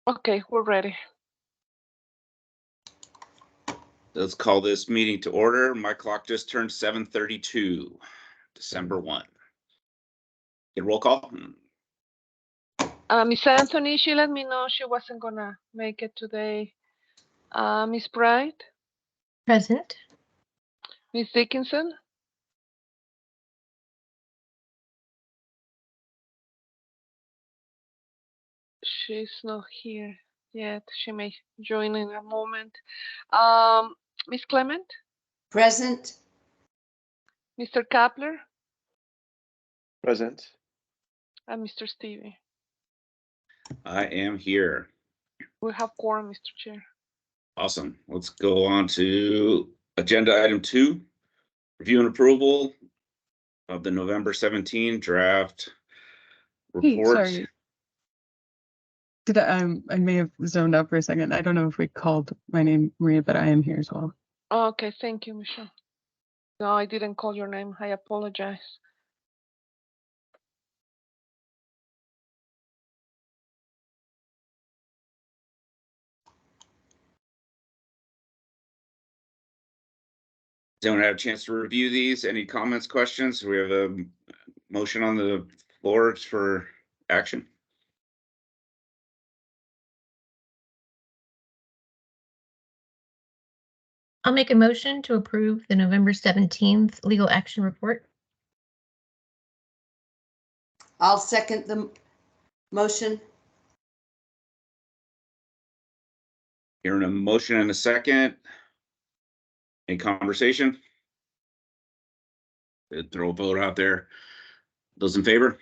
Okay, we're ready. Let's call this meeting to order. My clock just turned 7:32, December 1. Get roll call. Miss Anthony, she let me know she wasn't gonna make it today. Miss Bright, Present. Miss Dickinson, she's not here yet. She may join in a moment. Miss Clement, Present. Mr. Kapler, Present. and Mr. Stevie. I am here. We have quorum, Mr. Chair. Awesome. Let's go on to agenda item 2, review and approval of the November 17 draft report. Sorry. Did I may have zoned out for a second. I don't know if we called my name Maria, but I am here as well. Okay, thank you, Michelle. No, I didn't call your name. I apologize. Does anyone have a chance to review these? Any comments, questions? We have a motion on the floor for action. I'll make a motion to approve the November 17th legal action report. I'll second the motion. Hearing a motion and a second. Any conversation? Throw a vote out there. Those in favor?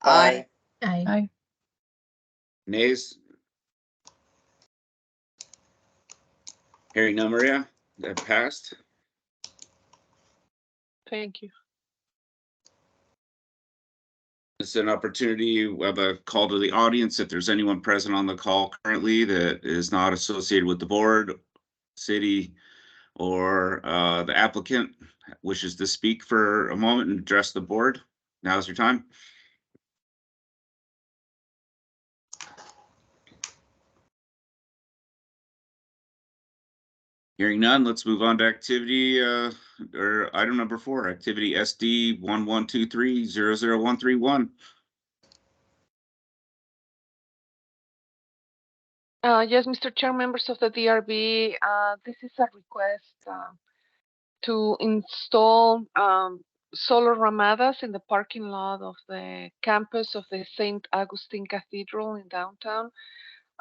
Aye. Aye. Aye. Nays? Hearing none, Maria, that passed. Thank you. This is an opportunity. We have a call to the audience. If there's anyone present on the call currently that is not associated with the board, city, or the applicant wishes to speak for a moment and address the board, now's your time. Hearing none, let's move on to activity or item number 4, activity SD 1123-00131. Yes, Mr. Chair, members of the DRB, this is a request to install solar ramadas in the parking lot of the campus of the St. Augustine Cathedral in downtown.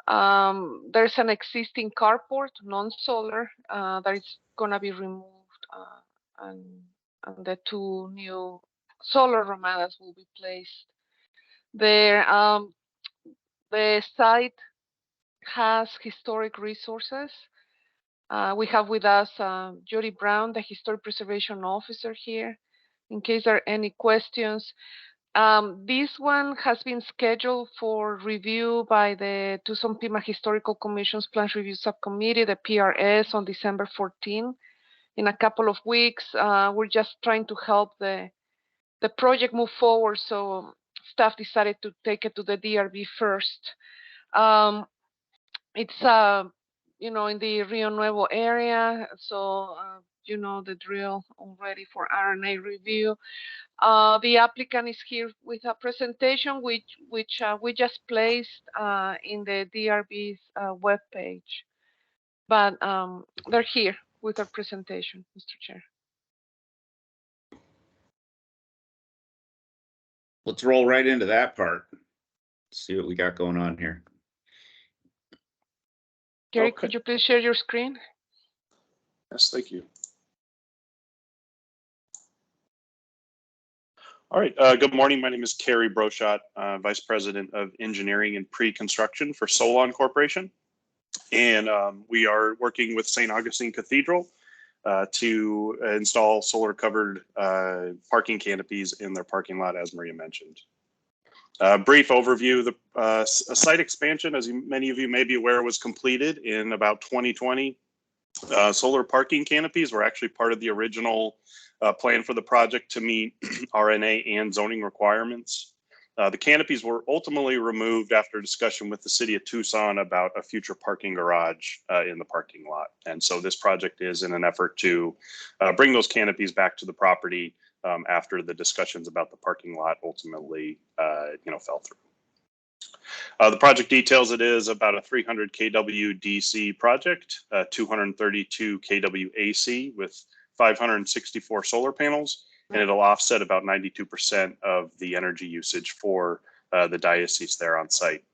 There's an existing carport, non-solar, that is gonna be removed, and the 2 new solar ramadas will be placed there. The site has historic resources. We have with us Jody Brown, the Historic Preservation Officer here, in case there are any questions. This one has been scheduled for review by the Tucson Pima Historical Commission's Plan Review Subcommittee, the PRS, on December 14. In a couple of weeks, we're just trying to help the project move forward, so staff decided to take it to the DRB first. It's you know, in the Rio Nuevo area, so you know the drill already for RNA review. The applicant is here with a presentation which we just placed in the DRB's webpage, but they're here with a presentation, Mr. Chair. Let's roll right into that part. See what we got going on here. Gary, Okay. could you please share your screen? Yes, thank you. All right. Good morning. My name is Kerry Broshot, Vice President of Engineering and Pre-Construction for Solon Corporation. And we are working with St. Augustine Cathedral to install solar covered parking canopies in their parking lot, as Maria mentioned. Brief overview, the site expansion, as many of you may be aware, was completed in about 2020. Solar parking canopies were actually part of the original plan for the project to meet RNA and zoning requirements. The canopies were ultimately removed after discussion with the city of Tucson about a future parking garage in the parking lot. And so this project is in an effort to bring those canopies back to the property after the discussions about the parking lot ultimately, fell through. The project details, it is about a 300 kW DC project, 232 kW AC with 564 solar panels, and it'll offset about 92% of the energy usage for the diocese there on site.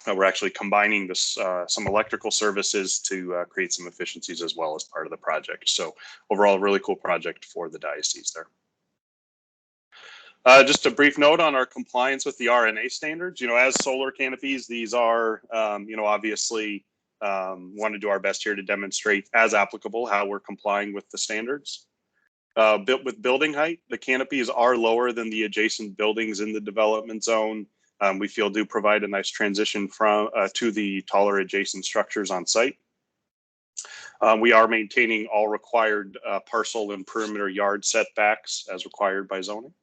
We're actually combining this, some electrical services to create some efficiencies as well as part of the project. So overall, a really cool project for the diocese there. Just a brief note on our compliance with the RNA standards. As solar canopies, these are, obviously want to do our best here to demonstrate as applicable how we're complying with the standards. Built with building height, the canopies are lower than the adjacent buildings in the development zone. We feel do provide a nice transition from to the taller adjacent structures on site. We are maintaining all required parcel and perimeter yard setbacks as required by zoning.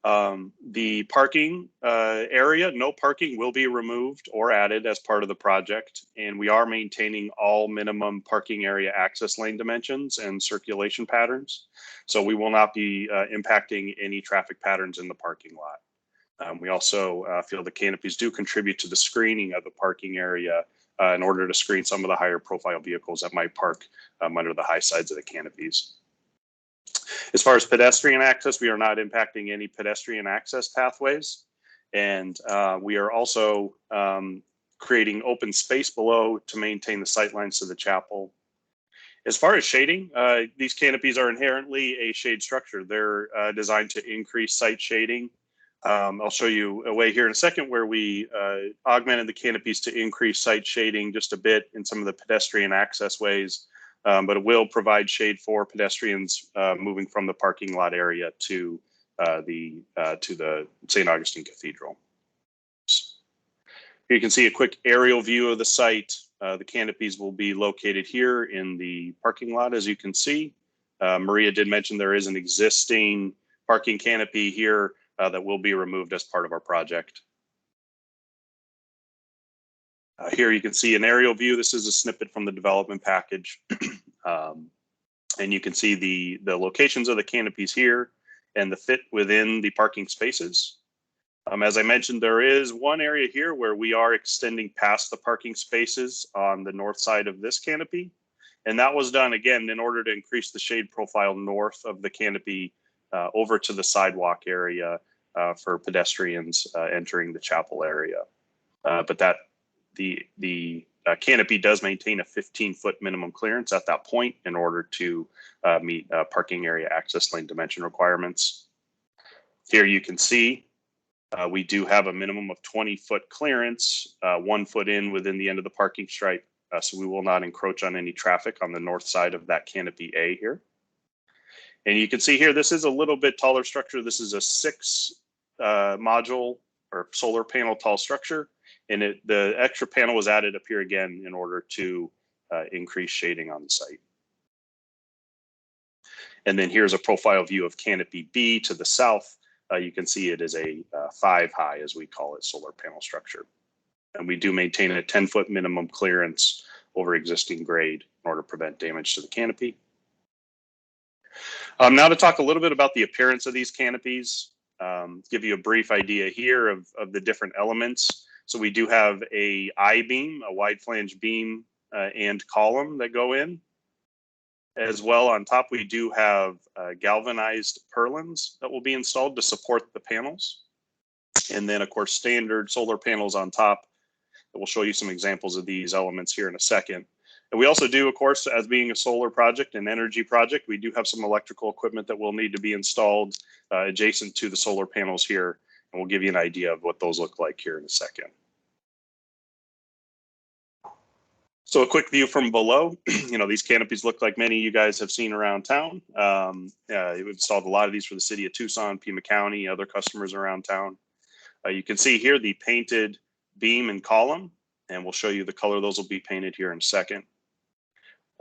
The parking area, no parking will be removed or added as part of the project, and we are maintaining all minimum parking area access lane dimensions and circulation patterns. So we will not be impacting any traffic patterns in the parking lot. We also feel the canopies do contribute to the screening of the parking area in order to screen some of the higher profile vehicles that might park under the high sides of the canopies. As far as pedestrian access, we are not impacting any pedestrian access pathways. And we are also creating open space below to maintain the sightlines to the chapel. As far as shading, these canopies are inherently a shade structure. They're designed to increase site shading. I'll show you a way here in a second where we augmented the canopies to increase site shading just a bit in some of the pedestrian access ways. But it will provide shade for pedestrians moving from the parking lot area to the St. Augustine Cathedral. Here you can see a quick aerial view of the site. The canopies will be located here in the parking lot, as you can see. Maria did mention there is an existing parking canopy here that will be removed as part of our project. Here you can see an aerial view. This is a snippet from the development package. And you can see the locations of the canopies here and the fit within the parking spaces. As I mentioned, there is one area here where we are extending past the parking spaces on the north side of this canopy. And that was done, again, in order to increase the shade profile north of the canopy over to the sidewalk area for pedestrians entering the chapel area. But that the canopy does maintain a 15-foot minimum clearance at that point in order to meet parking area access lane dimension requirements. Here you can see we do have a minimum of 20-foot clearance, 1 foot in within the end of the parking stripe. So we will not encroach on any traffic on the north side of that canopy A here. And you can see here, this is a little bit taller structure. This is a 6 module or solar panel tall structure. And the extra panel was added up here again in order to increase shading on the site. And then here's a profile view of canopy B to the south. You can see it is a 5 high, as we call it, solar panel structure. And we do maintain a 10-foot minimum clearance over existing grade in order to prevent damage to the canopy. Now to talk a little bit about the appearance of these canopies, give you a brief idea here of the different elements. So we do have a I-beam, a wide flange beam and column that go in. As well, on top, we do have galvanized purlins that will be installed to support the panels. And then, of course, standard solar panels on top. We'll show you some examples of these elements here in a second. And we also do, of course, as being a solar project, an energy project, we do have some electrical equipment that will need to be installed adjacent to the solar panels here. And we'll give you an idea of what those look like here in a second. So a quick view from below. These canopies look like many you guys have seen around town. We've installed a lot of these for the city of Tucson, Pima County, other customers around town. You can see here the painted beam and column, and we'll show you the color those will be painted here in a second.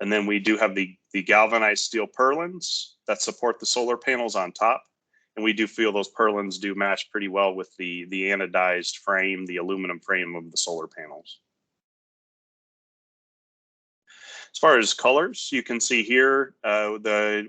And then we do have the galvanized steel purlins that support the solar panels on top. And we do feel those purlins do match pretty well with the anodized frame, the aluminum frame of the solar panels. As far as colors, you can see here,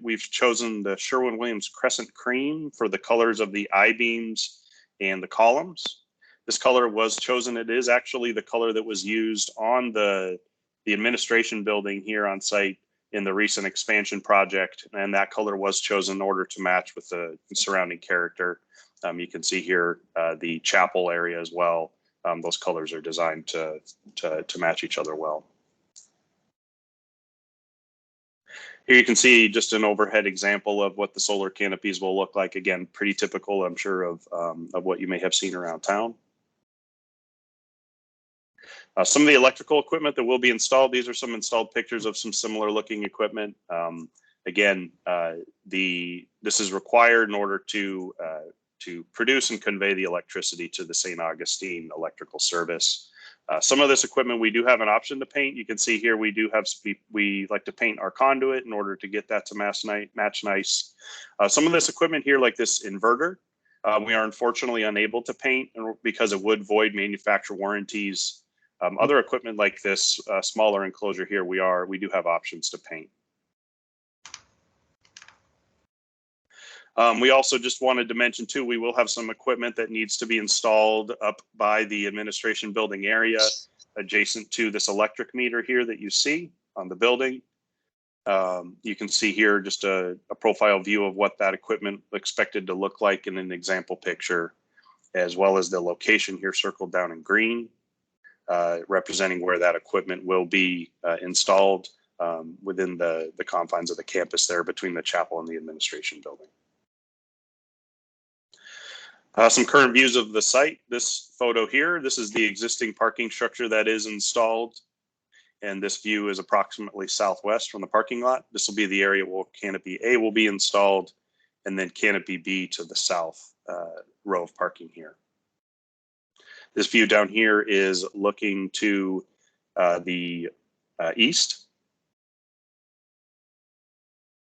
we've chosen the Sherwin-Williams Crescent Cream for the colors of the I-beams and the columns. This color was chosen. It is actually the color that was used on the administration building here on site in the recent expansion project. And that color was chosen in order to match with the surrounding character. You can see here the chapel area as well. Those colors are designed to match each other well. Here you can see just an overhead example of what the solar canopies will look like. Again, pretty typical, I'm sure, of what you may have seen around town. Some of the electrical equipment that will be installed, these are some installed pictures of some similar looking equipment. Again, this is required in order to produce and convey the electricity to the St. Augustine electrical service. Some of this equipment we do have an option to paint. You can see here we like to paint our conduit in order to get that to match nice. Some of this equipment here, like this inverter, we are unfortunately unable to paint because it would void manufacturer warranties. Other equipment like this smaller enclosure here, we do have options to paint. We also just wanted to mention too, we will have some equipment that needs to be installed up by the administration building area adjacent to this electric meter here that you see on the building. You can see here just a profile view of what that equipment expected to look like in an example picture, as well as the location here circled down in green, representing where that equipment will be installed within the confines of the campus there between the chapel and the administration building. Some current views of the site. This photo here, this is the existing parking structure that is installed. And this view is approximately southwest from the parking lot. This will be the area where canopy A will be installed, and then canopy B to the south row of parking here. This view down here is looking to the east.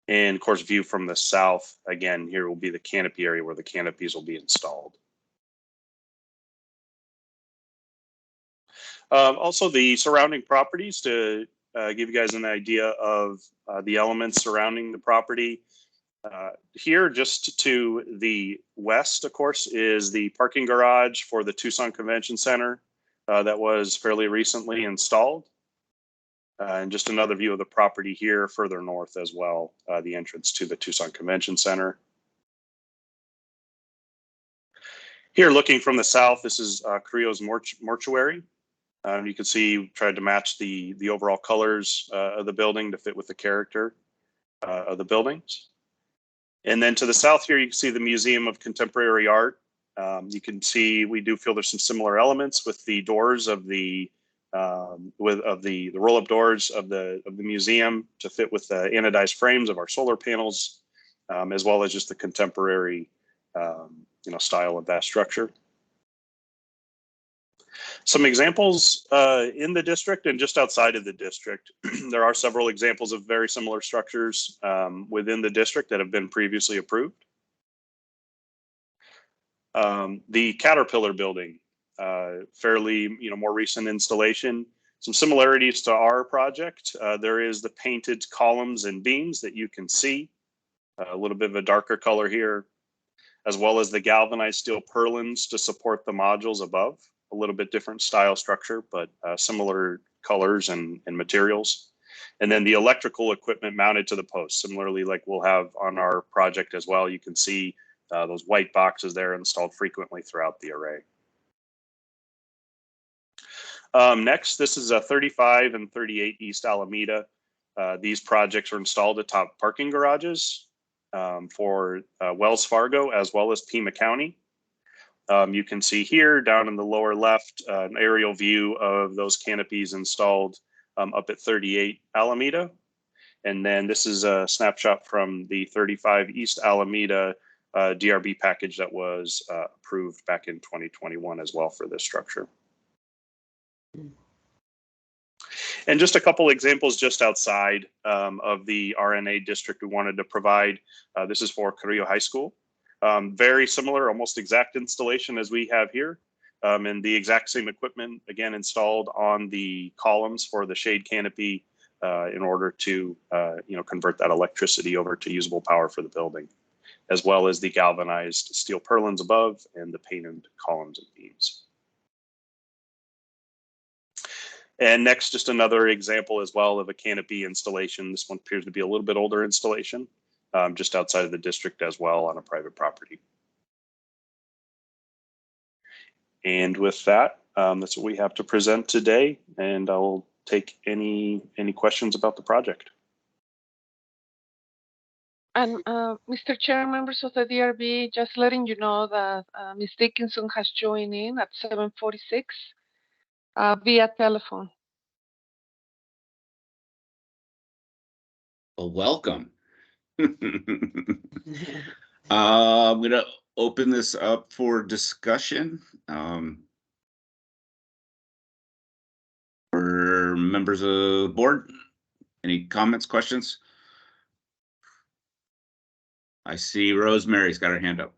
And of course, view from the south, again, here will be the canopy area where the canopies will be installed. Also, the surrounding properties to give you guys an idea of the elements surrounding the property. Here, just to the west, of course, is the parking garage for the Tucson Convention Center that was fairly recently installed. And just another view of the property here further north as well, the entrance to the Tucson Convention Center. Here, looking from the south, this is Carrillo's mortuary. You can see we tried to match the overall colors of the building to fit with the character of the buildings. And then to the south here, you can see the Museum of Contemporary Art. You can see we do feel there's some similar elements with the doors of the roll-up doors of the museum to fit with the anodized frames of our solar panels, as well as just the contemporary style of that structure. Some examples in the district and just outside of the district. There are several examples of very similar structures within the district that have been previously approved. The Caterpillar building, fairly more recent installation. Some similarities to our project. There is the painted columns and beams that you can see, a little bit of a darker color here, as well as the galvanized steel purlins to support the modules above. A little bit different style structure, but similar colors and materials. And then the electrical equipment mounted to the post, similarly like we'll have on our project as well. You can see those white boxes there installed frequently throughout the array. Next, this is a 35 and 38 East Alameda. These projects are installed atop parking garages for Wells Fargo as well as Pima County. You can see here down in the lower left an aerial view of those canopies installed up at 38 Alameda. And then this is a snapshot from the 35 East Alameda DRB package that was approved back in 2021 as well for this structure. And just a couple examples just outside of the RNA district we wanted to provide. This is for Carrillo High School. Very similar, almost exact installation as we have here. And the exact same equipment, again, installed on the columns for the shade canopy in order to convert that electricity over to usable power for the building, as well as the galvanized steel purlins above and the painted columns and beams. And next, just another example as well of a canopy installation. This one appears to be a little bit older installation, just outside of the district as well on a private property. And with that, that's what we have to present today. And I'll take any questions about the project. And Mr. Chair, members of the DRB, just letting you know that Ms. Dickinson has joined in at 7:46 via telephone. Well, welcome. I'm going to open this up for discussion. For members of the board, any comments, questions? I see Rosemary's got her hand up.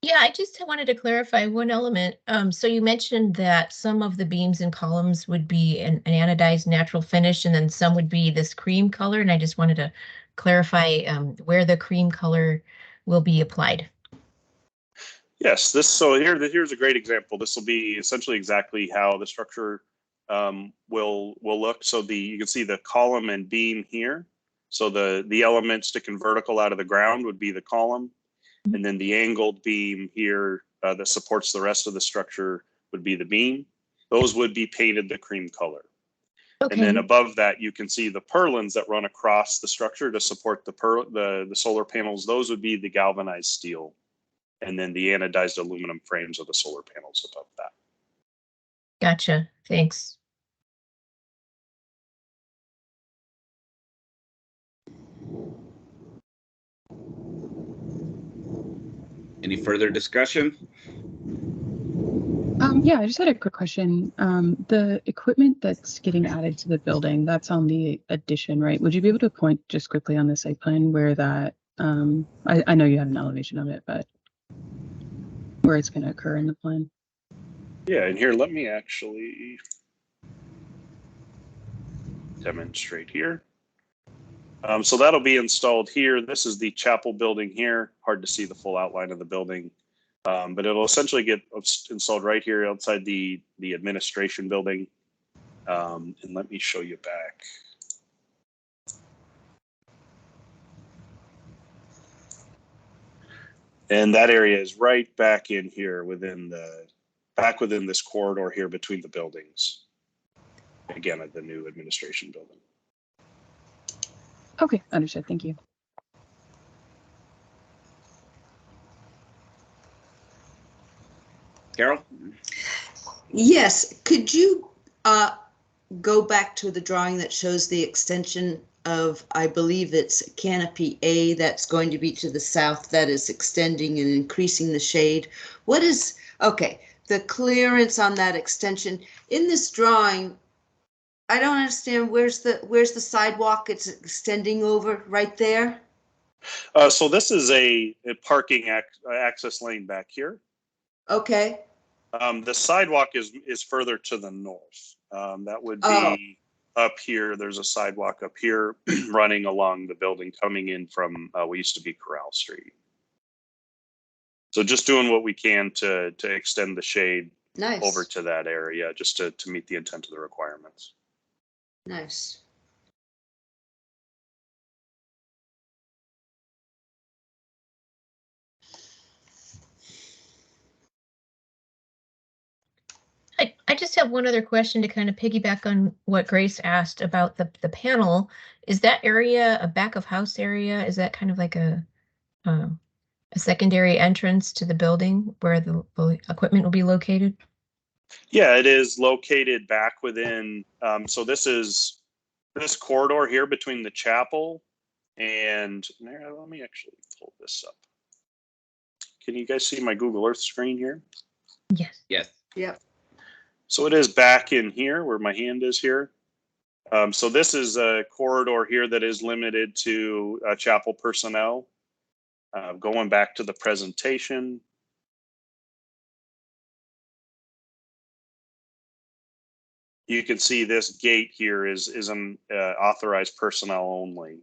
Yeah, I just wanted to clarify one element. So you mentioned that some of the beams and columns would be an anodized natural finish, and then some would be this cream color. And I just wanted to clarify where the cream color will be applied. Yes, here's a great example. This will be essentially exactly how the structure will look. So you can see the column and beam here. So the elements sticking vertical out of the ground would be the column. And then the angled beam here that supports the rest of the structure would be the beam. Those would be painted the cream color. Okay. And then above that, you can see the purlins that run across the structure to support the solar panels. Those would be the galvanized steel. And then the anodized aluminum frames of the solar panels above that. Gotcha. Thanks. Any further discussion? Yeah, I just had a quick question. The equipment that's getting added to the building, that's on the addition, right? Would you be able to point just quickly on the site plan where that, I know you have an elevation of it, but where it's going to occur in the plan? Yeah, and here, let me actually demonstrate here. So that'll be installed here. This is the chapel building here. Hard to see the full outline of the building, but it'll essentially get installed right here outside the administration building. And let me show you back. And that area is right back in here within this corridor here between the buildings. Again, at the new administration building. Okay, understood. Thank you. Carol? Yes, could you go back to the drawing that shows the extension of, I believe it's canopy A that's going to be to the south that is extending and increasing the shade? What is, okay, the clearance on that extension in this drawing? I don't understand. Where's the sidewalk it's extending over? Right there? So this is a parking access lane back here. Okay. The sidewalk is further to the north. That would be up here. There's a sidewalk up here running along the building coming in from what used to be Corral Street. So just doing what we can to extend the shade Nice. over to that area just to meet the intent of the requirements. Nice. I just have one other question to kind of piggyback on what Grace asked about the panel. Is that area a back of house area? Is that kind of like a secondary entrance to the building where the equipment will be located? Yeah, it is located back within. So this is this corridor here between the chapel and let me actually pull this up. Can you guys see my Google Earth screen here? Yes. Yes. Yep. So it is back in here where my hand is here. So this is a corridor here that is limited to chapel personnel. Going back to the presentation. You can see this gate here is an authorized personnel only.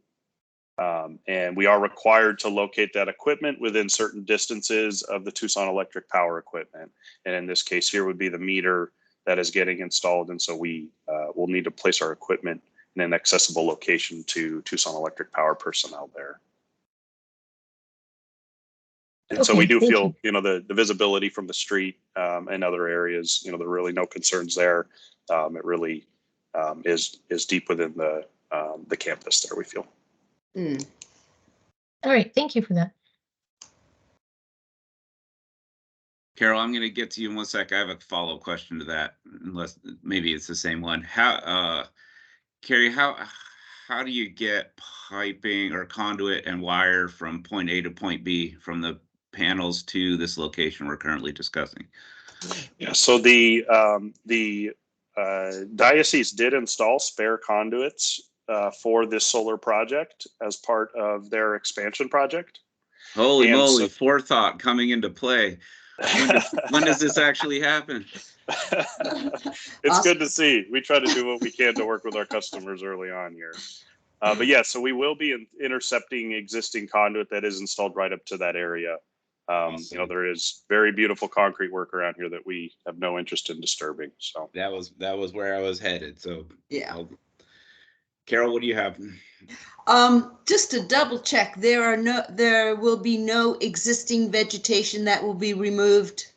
And we are required to locate that equipment within certain distances of the Tucson Electric power equipment. And in this case here would be the meter that is getting installed. And so we will need to place our equipment in an accessible location to Tucson Electric power personnel there. And so we do thank feel, the visibility from the street and other areas, there are really no concerns there. It really is deep within the campus there, we feel. Mm. All right, thank you for that. Carol, I'm going to get to you in 1 sec. I have a follow-up question to that, unless maybe it's the same one. Carrie, how do you get piping or conduit and wire from point A to point B from the panels to this location we're currently discussing? Yeah, so the diocese did install spare conduits for this solar project as part of their expansion project. Holy And moly, so- forethought coming into play. When does this actually happen? It's good to see. We try to do what we can to work with our customers early on here. But yeah, so we will be intercepting existing conduit that is installed right up to that area. Awesome. There is very beautiful concrete work around here that we have no interest in disturbing. So That was where I was headed. So Yeah. Carol, what do you have? Just to double check, there will be no existing vegetation that will be removed.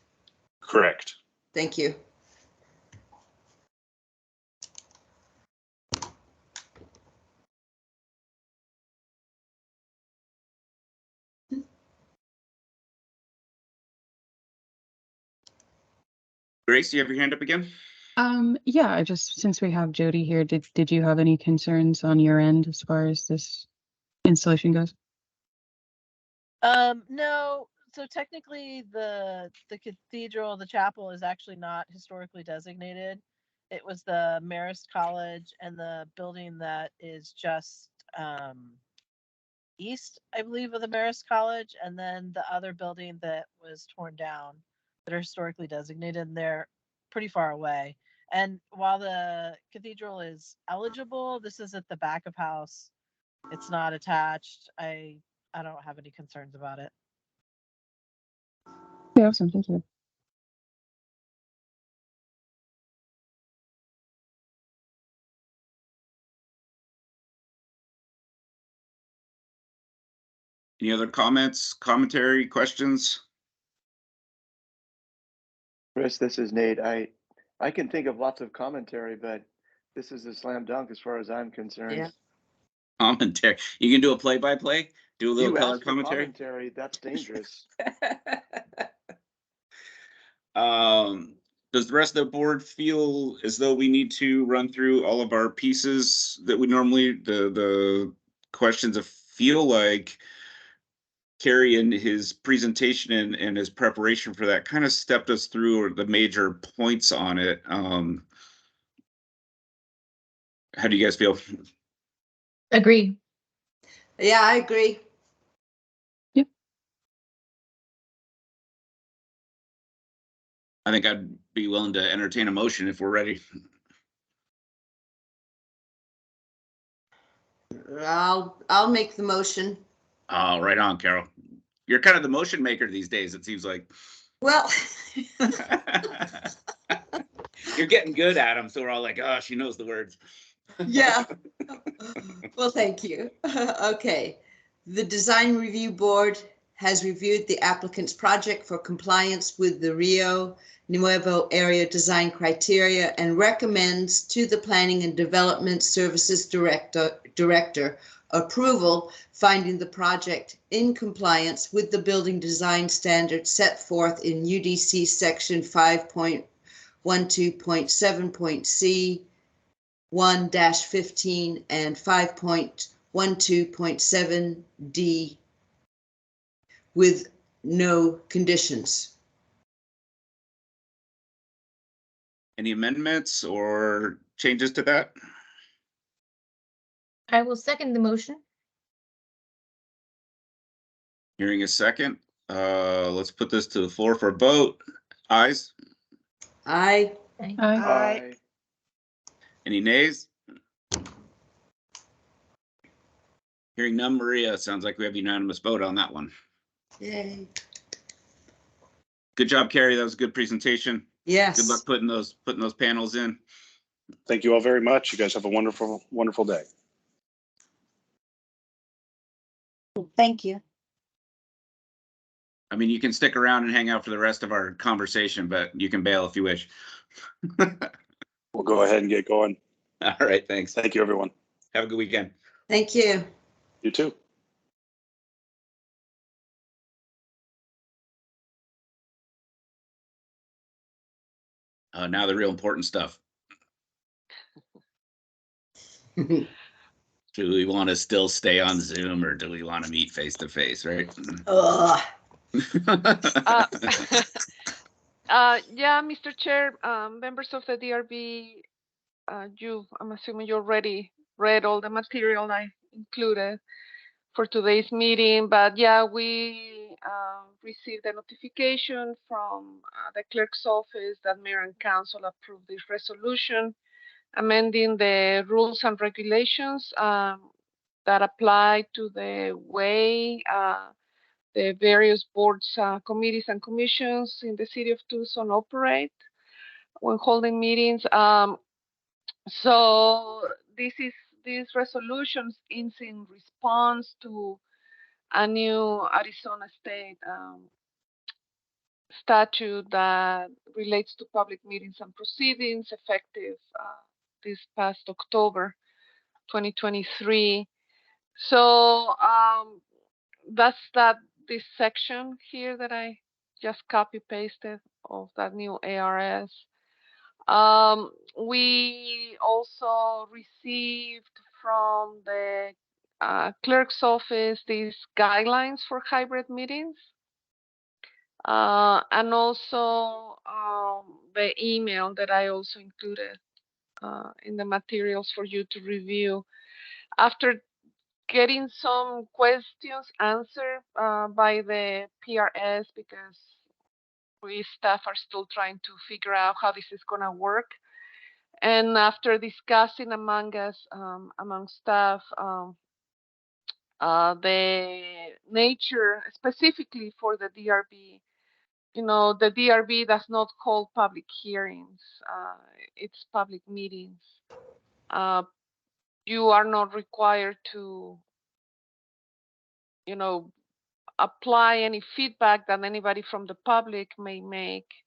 correct. Thank you. Grace, do you have your hand up again? Yeah, I just, since we have Jody here, did you have any concerns on your end as far as this installation goes? No. So technically the cathedral, the chapel is actually not historically designated. It was the Marist College and the building that is just east, I believe, of the Marist College, and then the other building that was torn down that are historically designated, and they're pretty far away. And while the cathedral is eligible, this is at the back of house. It's not attached. I don't have any concerns about it. Yeah, awesome, thank you. Any other comments, commentary, questions? Chris, this is Nate. I can think of lots of commentary, but this is a slam dunk as far as I'm concerned. Yeah. Commentary. You can do a play-by-play? Do a little You color asked for commentary? commentary, that's dangerous. Does the rest of the board feel as though we need to run through all of our pieces that we normally, the questions that feel like Kerry in his presentation and his preparation for that kind of stepped us through the major points on it. How do you guys feel? Agree. Yeah, I agree. I think I'd be willing to entertain a motion if we're ready. I'll make the motion. Oh, right on, Carol. You're kind of the motion maker these days, it seems like. Well, You're getting good at them, so we're all like, oh, she knows the words. yeah. Well, thank you. Okay. The Design Review Board has reviewed the applicant's project for compliance with the Rio Nuevo Area Design Criteria and recommends to the Planning and Development Services Director approval, finding the project in compliance with the building design standards set forth in UDC section 5.12.7.c 1-15 and 5.12.7d with no conditions. Any amendments or changes to that? I will second the motion. Hearing a second, let's put this to the floor for a vote. Ayes? Aye. Aye. Aye. Any nays? Hearing none, Maria, sounds like we have unanimous vote on that one. Yay. Good job, Carrie. That was a good presentation. Yes. Good luck putting those panels in. Thank you all very much. You guys have a wonderful, wonderful day. Thank you. I mean, you can stick around and hang out for the rest of our conversation, but you can bail if you wish. We'll go ahead and get going. All right, thanks. Thank you, everyone. Have a good weekend. Thank you. You too. Now the real important stuff. Do we want to still stay on Zoom or do we want to meet face to face, right? Ugh. Yeah, Mr. Chair, members of the DRB, I'm assuming you already read all the material I included for today's meeting, but yeah, we received a notification from the clerk's office that mayor and council approved this resolution amending the rules and regulations that apply to the way the various boards, committees, and commissions in the city of Tucson operate when holding meetings. So this resolution is in response to a new Arizona state statute that relates to public meetings and proceedings effective this past October 2023. So that's this section here that I just copy pasted of that new ARS. We also received from the clerk's office these guidelines for hybrid meetings, and also the email that I also included in the materials for you to review. After getting some questions answered by the PRS, because we staff are still trying to figure out how this is going to work. And after discussing among us, among staff, the nature specifically for the DRB, the DRB does not hold public hearings. It's public meetings. You are not required to, apply any feedback that anybody from the public may make.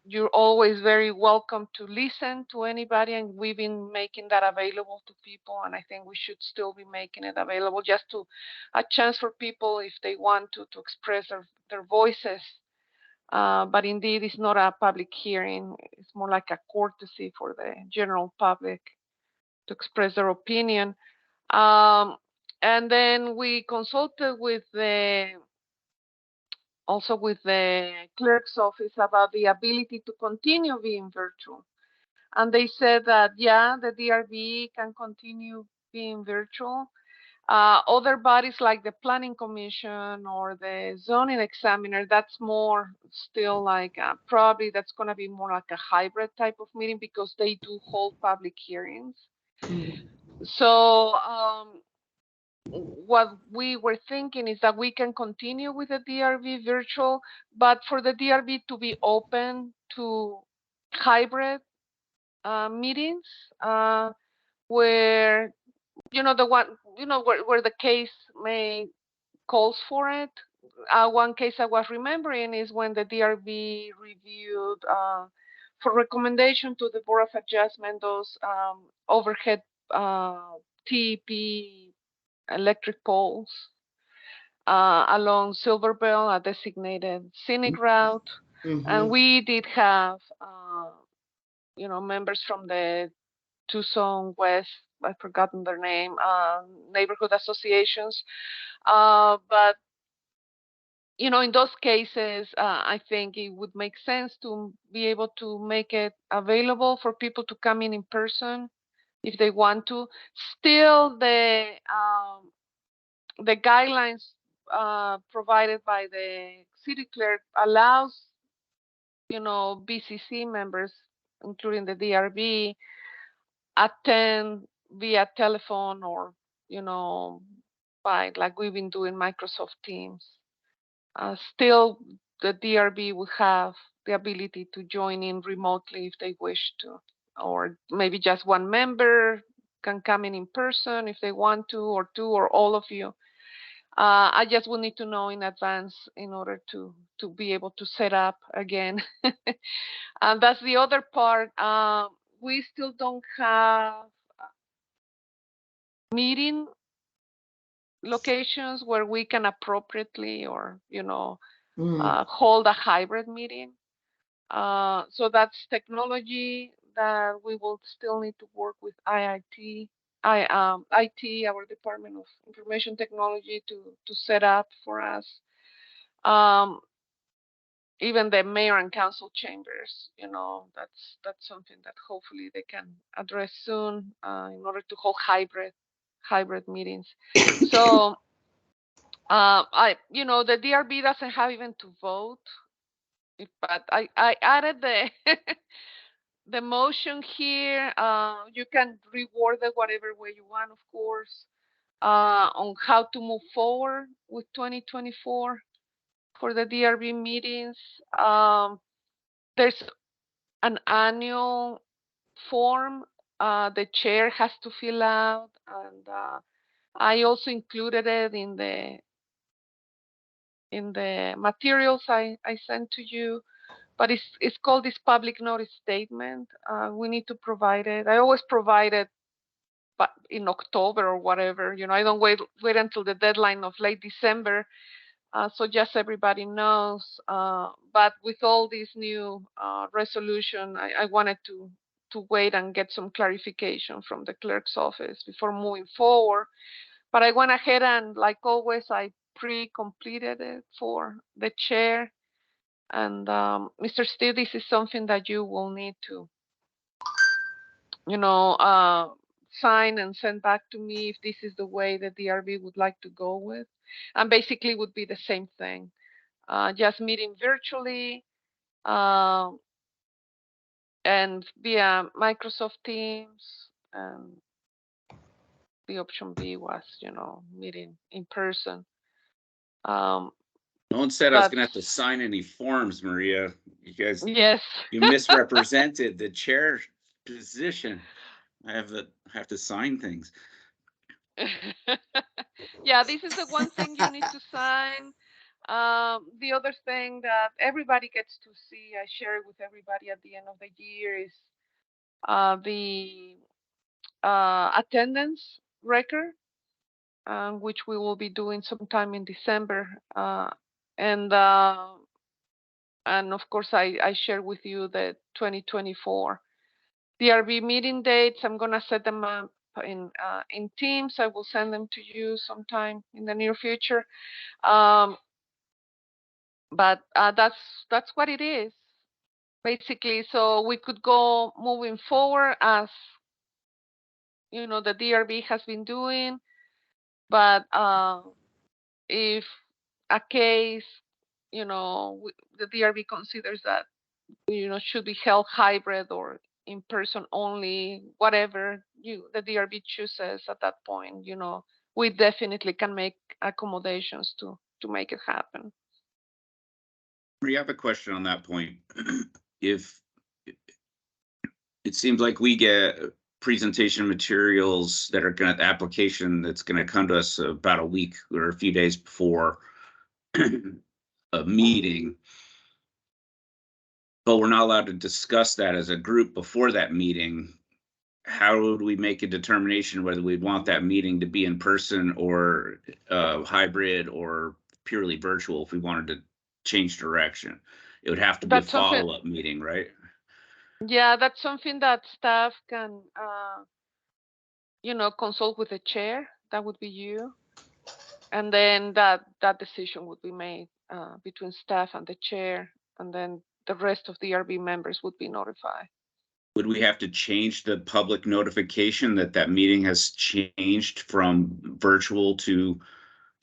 You're always very welcome to listen to anybody, and we've been making that available to people, and I think we should still be making it available, just to a chance for people, if they want to express their voices. But indeed, it's not a public hearing. It's more like a courtesy for the general public to express their opinion. And then we consulted also with the clerk's office about the ability to continue being virtual. And they said that, yeah, the DRB can continue being virtual. Other bodies like the Planning Commission or the Zoning Examiner, that's more still like, probably that's going to be more like a hybrid type of meeting, because they do hold public hearings. So what we were thinking is that we can continue with the DRB virtual, but for the DRB to be open to hybrid meetings, where where the case may calls for it. One case I was remembering is when the DRB reviewed for recommendation to the Board of Adjustment those overhead TEP electric poles along Silver Bell, a designated scenic route. And we did have, members from the Tucson West, I've forgotten their name, neighborhood associations. But, in those cases, I think it would make sense to be able to make it available for people to come in person if they want to. Still, the guidelines provided by the city clerk allows, BCC members, including the DRB, attend via telephone or, by like we've been doing Microsoft Teams. Still, the DRB will have the ability to join in remotely if they wish to, or maybe just one member can come in person if they want to, or two, or all of you. I just will need to know in advance in order to be able to set up again. And that's the other part. We still don't have meeting locations where we can appropriately or, hold a hybrid meeting. So that's technology that we will still need to work with IT, our Department of Information Technology to set up for us. Even the mayor and council chambers, that's something that hopefully they can address soon in order to hold hybrid meetings. So the DRB doesn't have even to vote, but I added the the motion here. You can reward it whatever way you want, of course, on how to move forward with 2024 for the DRB meetings. There's an annual form the chair has to fill out, and I also included it in the materials I sent to you. But it's called this public notice statement. We need to provide it. I always provide it, but in October or whatever. I don't wait until the deadline of late December. So just everybody knows. But with all this new resolution, I wanted to wait and get some clarification from the clerk's office before moving forward. But I went ahead and, like always, I pre-completed it for the chair. And Mr. Steve, this is something that you will need to, sign and send back to me if this is the way the DRB would like to go with. And basically would be the same thing, just meeting virtually and via Microsoft Teams. And the option B was, meeting in person. No one said I was gonna have to sign any forms, Maria. You guys, yes, you misrepresented the chair position. I have to sign things. Yeah, this is the one thing you need to sign. The other thing that everybody gets to see, I share it with everybody at the end of the year, is the attendance record, which we will be doing sometime in December. And of course, I share with you the 2024 DRB meeting dates. I'm gonna set them up in Teams. I will send them to you sometime in the near future. But that's what it is, basically. So we could go moving forward as the DRB has been doing. But if a case, the DRB considers that should be held hybrid or in person only, whatever the DRB chooses at that point, we definitely can make accommodations to make it happen. We have a question on that point. If it seems like we get presentation materials that are the application that's going to come to us about a week or a few days before a meeting, but we're not allowed to discuss that as a group before that meeting. How would we make a determination whether we want that meeting to be in person or hybrid or purely virtual if we wanted to change direction? It would have to be a follow-up meeting, right? Yeah, that's something that staff can, consult with the chair. That would be you. And then that decision would be made between staff and the chair. And then the rest of the DRB members would be notified. Would we have to change the public notification that meeting has changed from virtual to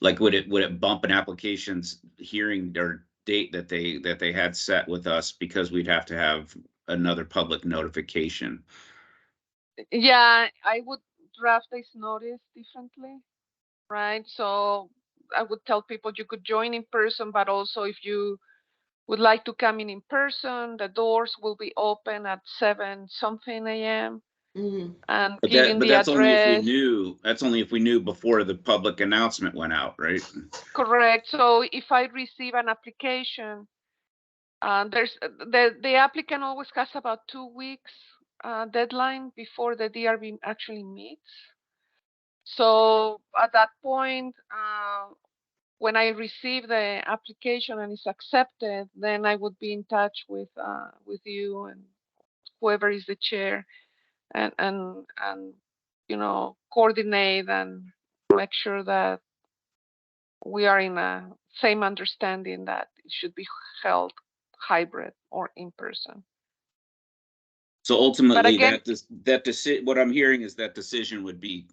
Like, would it bump an application's hearing or date that they had set with us because we'd have to have another public notification? Yeah, I would draft this notice differently, right? So I would tell people you could join in person, but also if you would like to come in person, the doors will be open at 7 something a.m. Mhm. and But giving the that's only if we address. knew. That's only if we knew before the public announcement went out, right? Correct. So if I receive an application, there's the applicant always has about 2 weeks deadline before the DRB actually meets. So at that point, when I receive the application and it's accepted, then I would be in touch with you and whoever is the chair, and coordinate and make sure that we are in a same understanding that it should be held hybrid or in person. So ultimately, again- what I'm hearing is that decision would be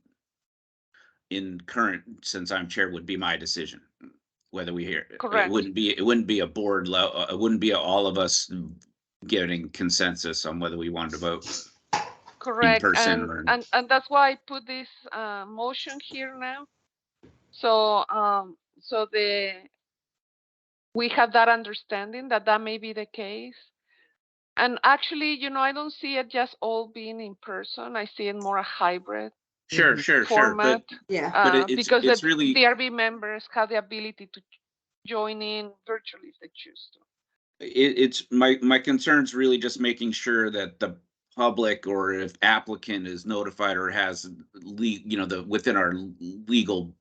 in current, since I'm chair, would be my decision, whether we hear. Correct. It wouldn't be a board level. It wouldn't be all of us getting consensus on whether we wanted to vote. Correct. person And, or- and that's why I put this motion here now. So we have that understanding that may be the case. And actually, I don't see it just all being in person. I see it more a hybrid Sure, Mhm. sure, format. Yeah. But Because it's the really, DRB members have the ability to join in virtually if they choose to. it's my concern's really just making sure that the public, or if applicant is notified or has within our legal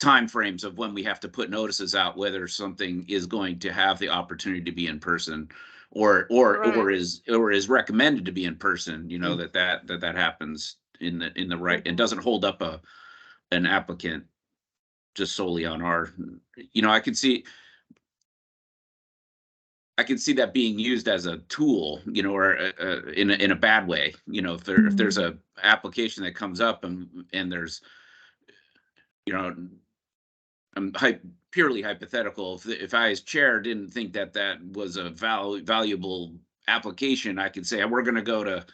timeframes of when we have to put notices out, whether something is going to have the opportunity to be in person or Right. is recommended to be in person, Mm. that happens in the right, and Mhm. doesn't hold up an applicant just solely on our, I can see that being used as a tool, or in a bad way. If there's a application that comes up and there's, I'm purely hypothetical. If I as chair didn't think that was a valuable application, I could say we're going to go to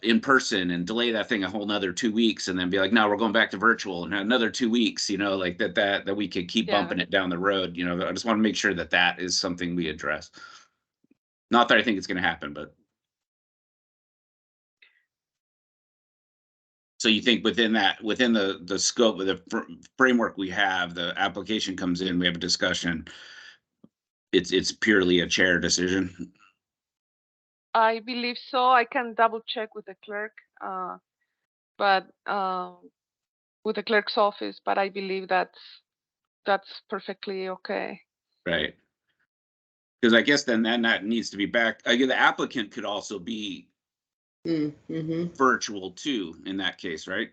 in person and delay that thing a whole nother 2 weeks, and then be like, no, we're going back to virtual and another 2 weeks. Like that we could keep Yeah. bumping it down the road. I just want to make sure that is something we address. Not that I think it's going to happen, but. So you think within the scope of the framework we have, the application comes in, we have a discussion. It's purely a chair decision. I believe so. I can double check with the clerk, but with the clerk's office. But I believe that's perfectly okay. Right. Because I guess then that needs to be back. Again, the applicant could also be Mm-hmm. virtual too, in that case, right?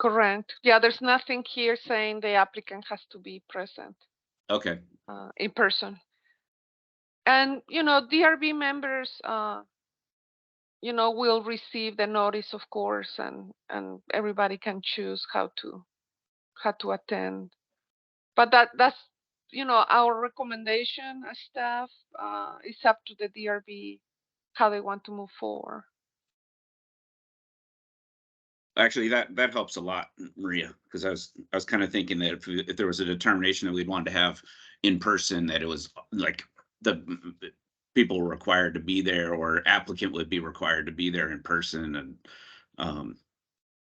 Correct. Yeah, there's nothing here saying the applicant has to be present Okay. in person. And DRB members, will receive the notice, of course, and everybody can choose how to attend. But that's our recommendation as staff. It's up to the DRB how they want to move forward. Actually, that helps a lot, Maria, because I was kind of thinking that if there was a determination that we'd want to have in person, that it was like the people were required to be there, or applicant would be required to be there in person, and it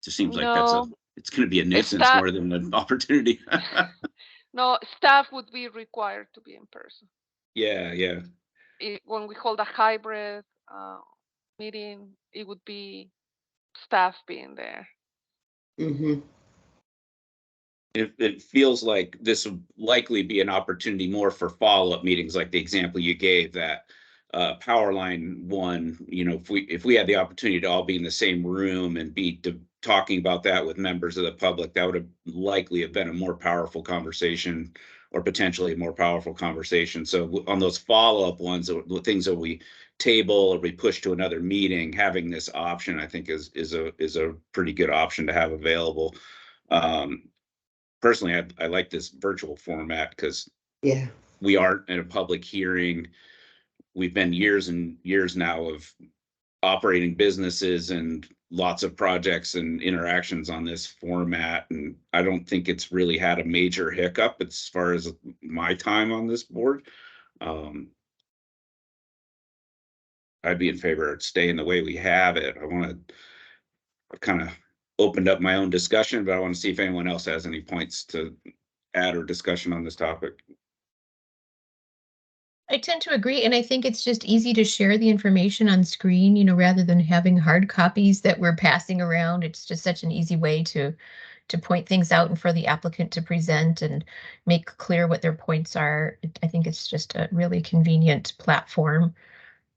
just seems like No, it's going to be a nuisance staff- more than an opportunity. no, staff would be required to be in person. Yeah. When we hold a hybrid meeting, it would be staff being there. Mm-hmm. It feels like this would likely be an opportunity more for follow-up meetings, like the example you gave, that Powerline one, if we had the opportunity to all be in the same room and be talking about that with members of the public, that would have likely have been a more powerful conversation, or potentially a more powerful conversation. So on those follow-up ones, the things that we table or we push to another meeting, having this option, I think is a pretty good option to have available. Personally, I like this virtual format because Yeah. we are in a public hearing. We've been years and years now of operating businesses and lots of projects and interactions on this format. And I don't think it's really had a major hiccup as far as my time on this board. I'd be in favor of staying the way we have it. I've kind of opened up my own discussion, but I want to see if anyone else has any points to add or discussion on this topic. I tend to agree, and I think it's just easy to share the information on screen, you know, rather than having hard copies that we're passing around. It's just such an easy way to point things out and for the applicant to present and make clear what their points are. I think it's just a really convenient platform.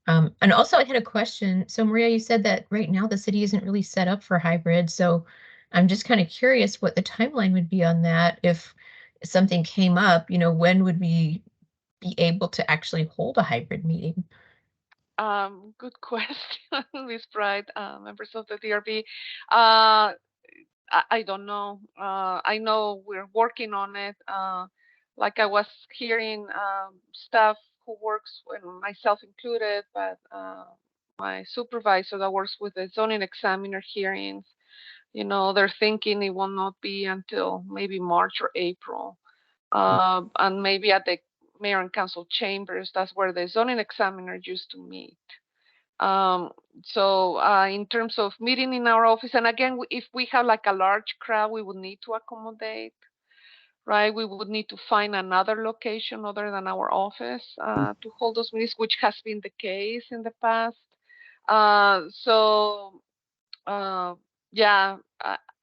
And also I had a question. So Maria, you said that right now the city isn't really set up for hybrid. So I'm just kind of curious what the timeline would be on that. If something came up, you know, when would we be able to actually hold a hybrid meeting? Good question, Ms. Bright, members of the DRB. I don't know. I know we're working on it. Like I was hearing staff who works, and myself included, but my supervisor that works with the zoning examiner hearings, you know, they're thinking it will not be until maybe March or April. And maybe at the mayor and council chambers, that's where the zoning examiner used to meet. So in terms of meeting in our office, and again, if we have like a large crowd, we would need to accommodate, right? We would need to find another location other than our office to hold those meetings, which has been the case in the past. Yeah,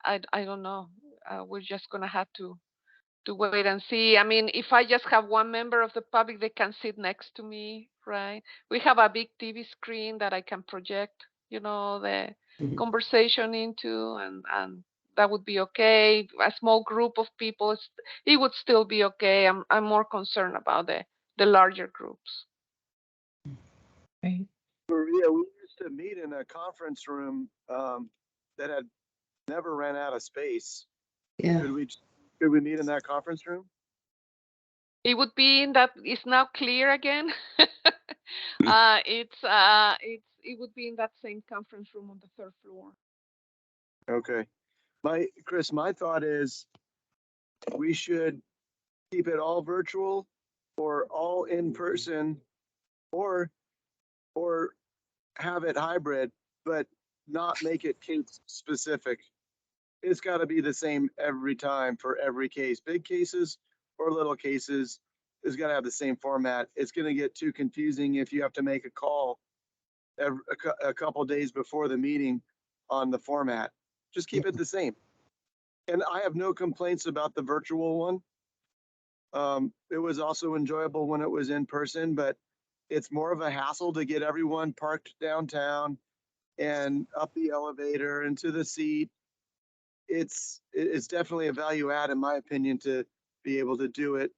I don't know. We're just gonna have to wait and see. I mean, if I just have one member of the public, they can sit next to me, right? We have a big TV screen that I can project, you know, the conversation into, and that would be okay. A small group of people, it would still be okay. I'm more concerned about the larger groups. Right. Maria, we used to meet in a conference room that had never ran out of space. Yeah. Could we meet in that conference room? It would be in that. It's now clear again. It would be in that same conference room on the third floor. Okay. Chris, my thought is we should keep it all virtual or all in person or have it hybrid, but not make it case specific. It's got to be the same every time for every case. Big cases or little cases is going to have the same format. It's going to get too confusing if you have to make a call a couple days before the meeting on the format. Just keep it the same. And I have no complaints about the virtual one. It was also enjoyable when it was in person, but it's more of a hassle to get everyone parked downtown and up the elevator into the seat. It's definitely a value add, in my opinion, to be able to do it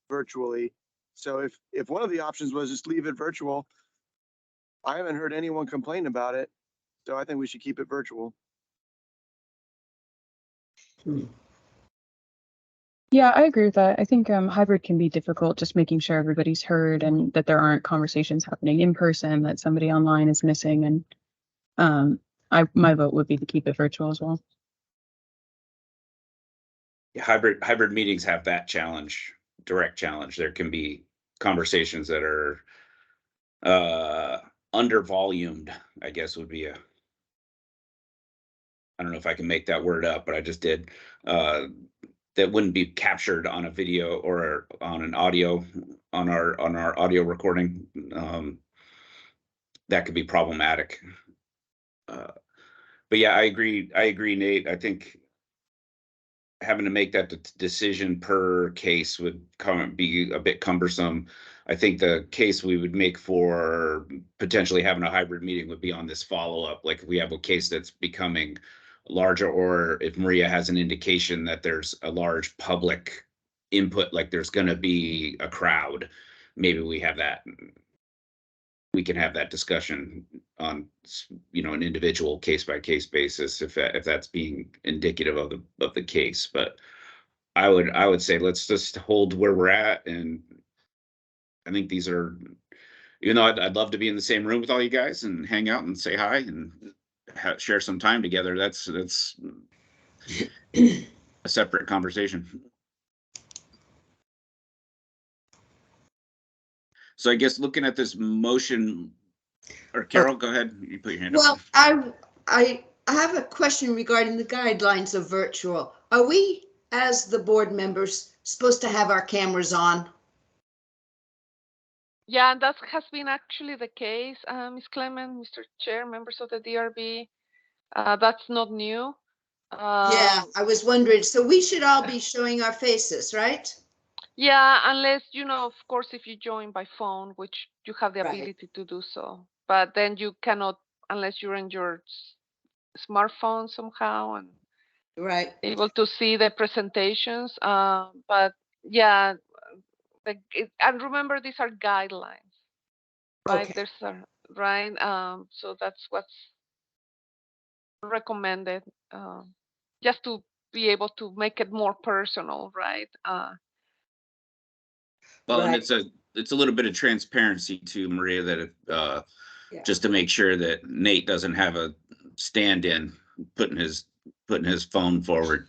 virtually. So if one of the options was just leave it virtual, I haven't heard anyone complain about it. So I think we should keep it virtual. Yeah, I agree with that. I think hybrid can be difficult, just making sure everybody's heard and that there aren't conversations happening in person that somebody online is missing. And my vote would be to keep it virtual as well. Hybrid meetings have that challenge, direct challenge. There can be conversations that are under volumed, I guess would be I don't know if I can make that word up, but I just did. That wouldn't be captured on a video or on an audio, on our audio recording. That could be problematic. But yeah, I agree, Nate. I think having to make that decision per case would be a bit cumbersome. I think the case we would make for potentially having a hybrid meeting would be on this follow-up. Like if we have a case that's becoming larger, or if Maria has an indication that there's a large public input, like there's going to be a crowd, maybe we have that. we can have that discussion on, you know, an individual case by case basis if that's being indicative of the case. But I would say let's just hold where we're at, and I think these are, even though I'd love to be in the same room with all you guys and hang out and say hi and share some time together. That's a separate conversation. So I guess looking at this motion, or Carol, go ahead. You put your hand Well, up. I have a question regarding the guidelines of virtual. Are we, as the board members, supposed to have our cameras on? Yeah, and that has been actually the case, Ms. Clement, Mr. Chair, members of the DRB. That's not new. Yeah, I was wondering. So we should all be showing our faces, right? Yeah, unless, you know, of course, if you join by phone, which you have the Right. ability to do so, but then you cannot unless you're in your smartphone somehow and Right. able to see the presentations. But yeah, and remember, these are guidelines, right? Okay. There's a right. So that's what's recommended, just to be able to make it more personal, right? Well, and Right. it's a little bit of transparency to Maria, that Yeah. just to make sure that Nate doesn't have a stand-in putting his phone forward,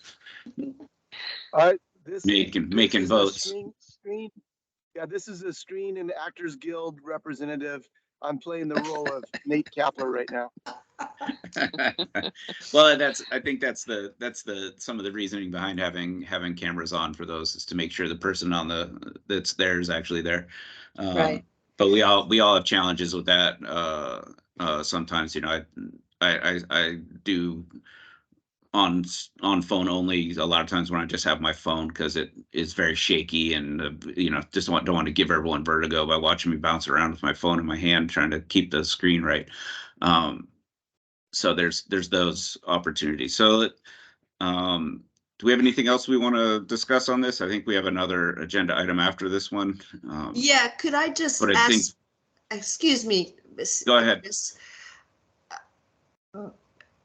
All right, this making is votes. a screen. Yeah, this is a Screen and Actors Guild representative. I'm playing the role of Nate Kapler right now. Well, I think that's some of the reasoning behind having cameras on for those, is to make sure the person that's there is actually there. Right. But we all have challenges with that. Sometimes, you know, I do on phone only a lot of times when I just have my phone, because it is very shaky, and you know, just don't want to give everyone vertigo by watching me bounce around with my phone in my hand trying to keep the screen right. So there's those opportunities. So do we have anything else we want to discuss on this? I think we have another agenda item after this one. Yeah, could I just But I think, ask, excuse me, go ahead. Miss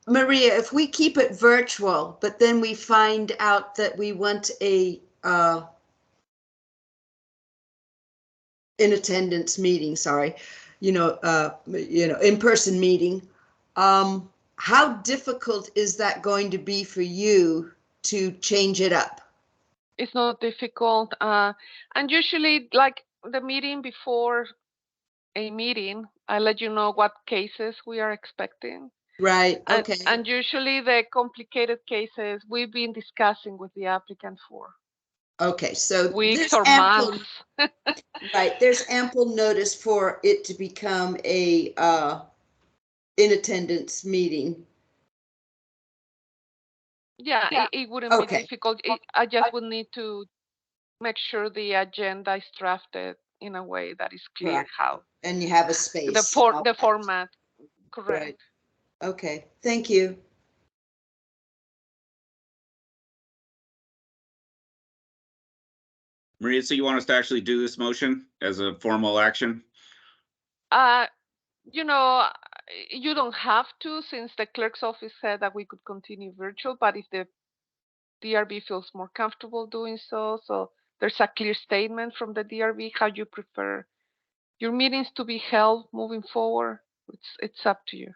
Maria, if we keep it virtual, but then we find out that we want a in attendance meeting, sorry, in-person meeting, how difficult is that going to be for you to change it up? It's not difficult, and usually, like the meeting before a meeting, I let you know what cases we are expecting. Right. Okay. And usually the complicated cases we've been discussing with the applicant for okay, so weeks or months. Right, there's ample notice for it to become a in attendance meeting. Yeah, it wouldn't be difficult. I just would need to make sure the agenda is drafted in a way that is clear. Right. How and you have a space. the format, correct. Right. Okay, thank you. Maria, so you want us to actually do this motion as a formal action? You know, you don't have to, since the clerk's office said that we could continue virtual, but if the DRB feels more comfortable doing so, there's a clear statement from the DRB how you prefer your meetings to be held moving forward. It's up to you.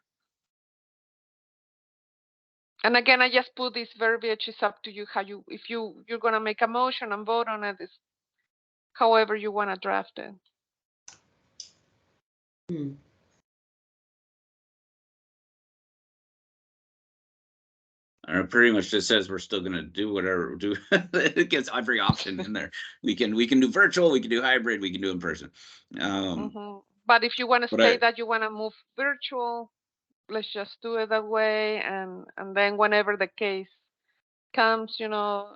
And again, I just put this verbiage, it's up to you how if you're gonna make a motion and vote on it, it's however you want to draft it. Pretty much just says we're still gonna do whatever it gets every option in there. We can do virtual, we can do hybrid, we can do in person. But if you want to say that you want to move virtual, let's just do it that way, and then whenever the case comes, you know,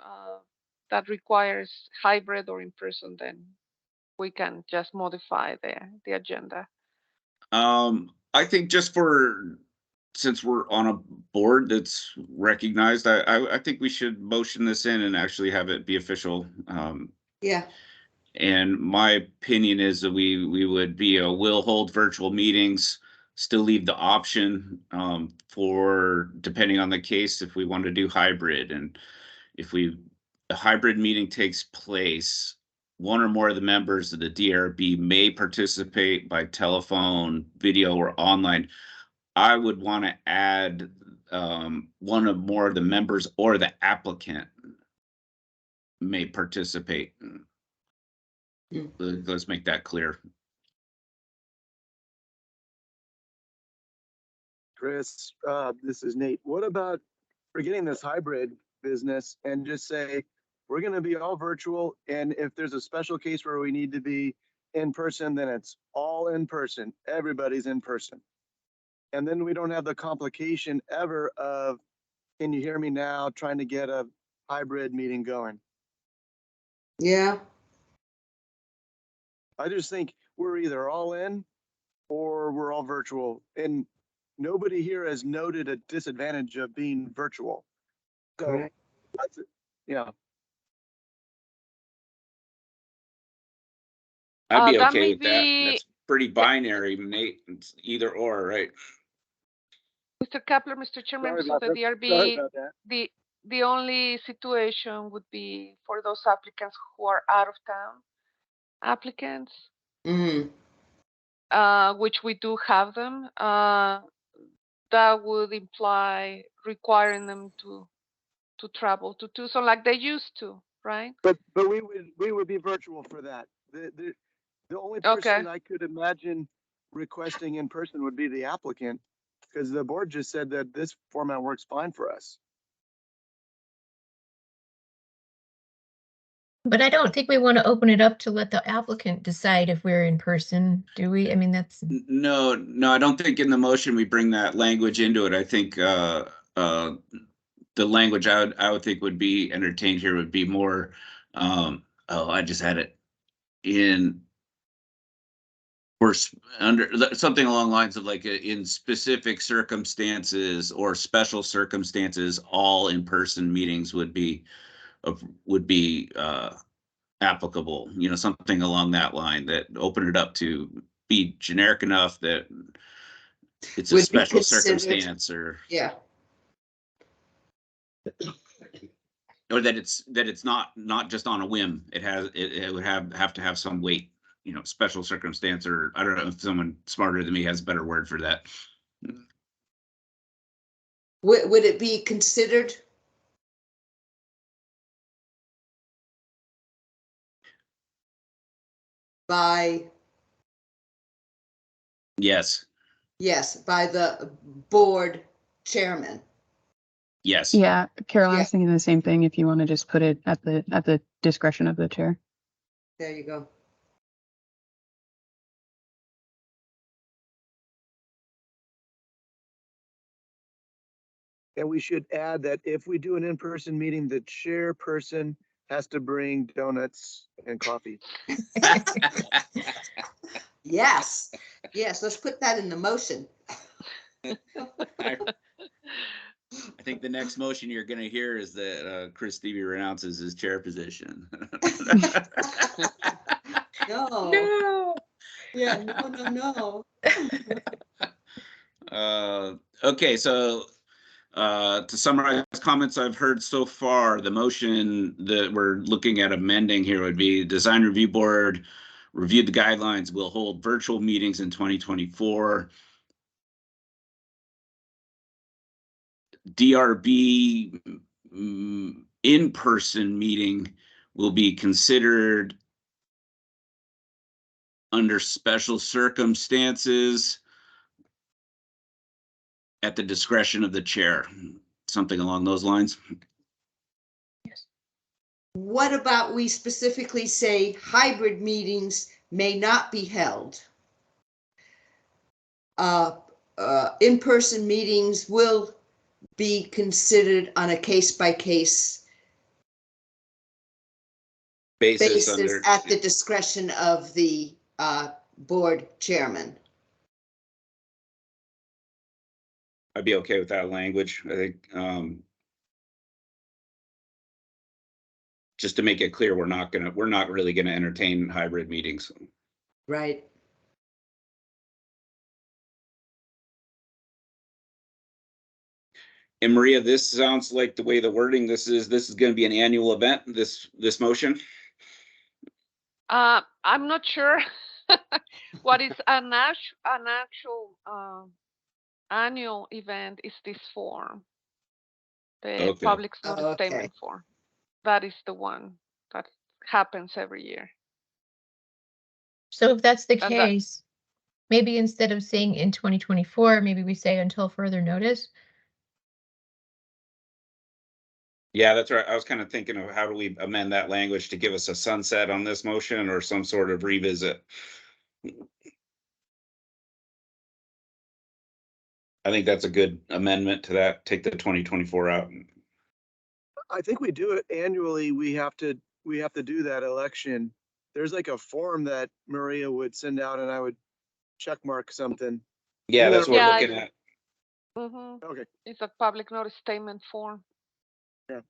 that requires hybrid or in person, then we can just modify the agenda. I think just since we're on a board that's recognized, I think we should motion this in and actually have it be official. Yeah. And my opinion is that we would will hold virtual meetings, still leave the option for, depending on the case, if we want to do hybrid. And if a hybrid meeting takes place, one or more of the members of the DRB may participate by telephone, video, or online. I would want to add one or more of the members or the applicant may participate. Let's make that clear. Chris, this is Nate. What about forgetting this hybrid business and just say, we're going to be all virtual. And if there's a special case where we need to be in person, then it's all in person. Everybody's in person. And then we don't have the complication ever of, can you hear me now, trying to get a hybrid meeting going. Yeah, I just think we're either all in or we're all virtual. And nobody here has noted a disadvantage of being virtual. So, correct. that's it. Yeah. I'd be That okay may with that. be, That's pretty binary, Nate. It's either or, right? Mr. Kapler, Mr. Chair, Sorry members of about the that. Sorry DRB, about that. the only situation would be for those applicants who are out of town applicants, Mm, which we do have them. That would imply requiring them to travel to Tucson like they used to, right? But we would be virtual for that. The only person I could imagine requesting in person would be the applicant, because the board just said that this format works fine for us. But I don't think we want to open it up to let the applicant decide if we're in person, do we? I mean, that's, No, I don't think in the motion we bring that language into it. I think the language I would think would be entertained here would be more, I just had it in, or under something along the lines of like in specific circumstances or special circumstances, all in-person meetings would be applicable, something along that line, that open it up to be generic enough that it's a Would be special considered- circumstance, or yeah, that it's not just on a whim. It would have to have some weight, special circumstance, or I don't know if someone smarter than me has a better word for that. would it be considered? By, Yes. by the board chairman. Yes. Yeah, Carol, I Yeah. was thinking the same thing. If you want to just put it at the discretion of the chair. There you go. And we should add that if we do an in-person meeting, the chairperson has to bring donuts and coffee. Yes, yes, let's put that in the motion. I think the next motion you're going to hear is that Chris Stevie renounces his chair position. No. No. Yeah, no. Okay, so to summarize comments I've heard so far, the motion that we're looking at amending here would be Design Review Board reviewed the guidelines, will hold virtual meetings in 2024. DRB in-person meeting will be considered under special circumstances at the discretion of the chair, something along those lines. What about we specifically say hybrid meetings may not be held? In-person meetings will be considered on a case-by-case basis at the discretion of the board chairman. I'd be okay with that language. I think just to make it clear, we're not really gonna entertain hybrid meetings. Right. And Maria, this sounds like the way the wording this is gonna be an annual event, this motion? I'm not sure what is an actual annual event is this form. The Okay. public notice Okay. statement form. That is the one that happens every year. So if that's the And that- case, maybe instead of saying in 2024, maybe we say until further notice. Yeah, that's right. I was kind of thinking of how do we amend that language to give us a sunset on this motion or some sort of revisit. I think that's a good amendment to that. Take the 2024 out. I think we do it annually. We have to do that election. There's like a form that Maria would send out and I would check mark something. Yeah, that's what Yeah, we're looking at. Mhm. Okay. It's a public notice statement form. Yeah.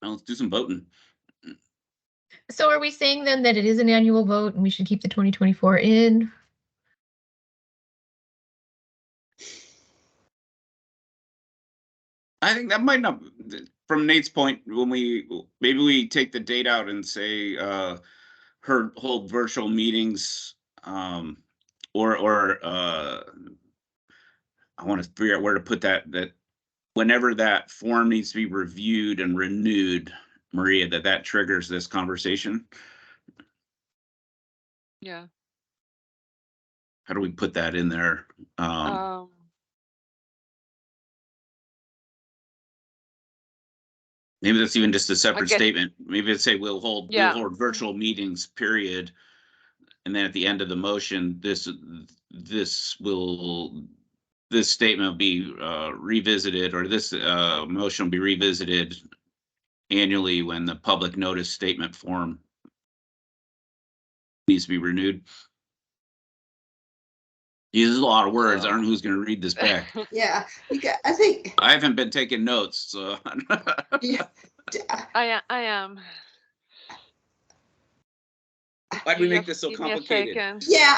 Well, let's do some voting. So are we saying then that it is an annual vote and we should keep the 2024 in? I think that might not, from Nate's point, when maybe we take the date out and say, hold virtual meetings, or I want to figure out where to put that whenever that form needs to be reviewed and renewed, Maria, that triggers this conversation. Yeah. How do we put that in there? Maybe that's even just a separate guess- statement. Maybe it's say we'll hold virtual meetings, period. And then at the end of the motion, this statement will be revisited, or this motion will be revisited annually when the public notice statement form needs to be renewed. Uses a lot of words. I don't know who's going to read this back. Yeah, I think. I haven't been taking notes, so. Yeah. I am. Why'd we make Just this so give me a complicated? second. Yeah,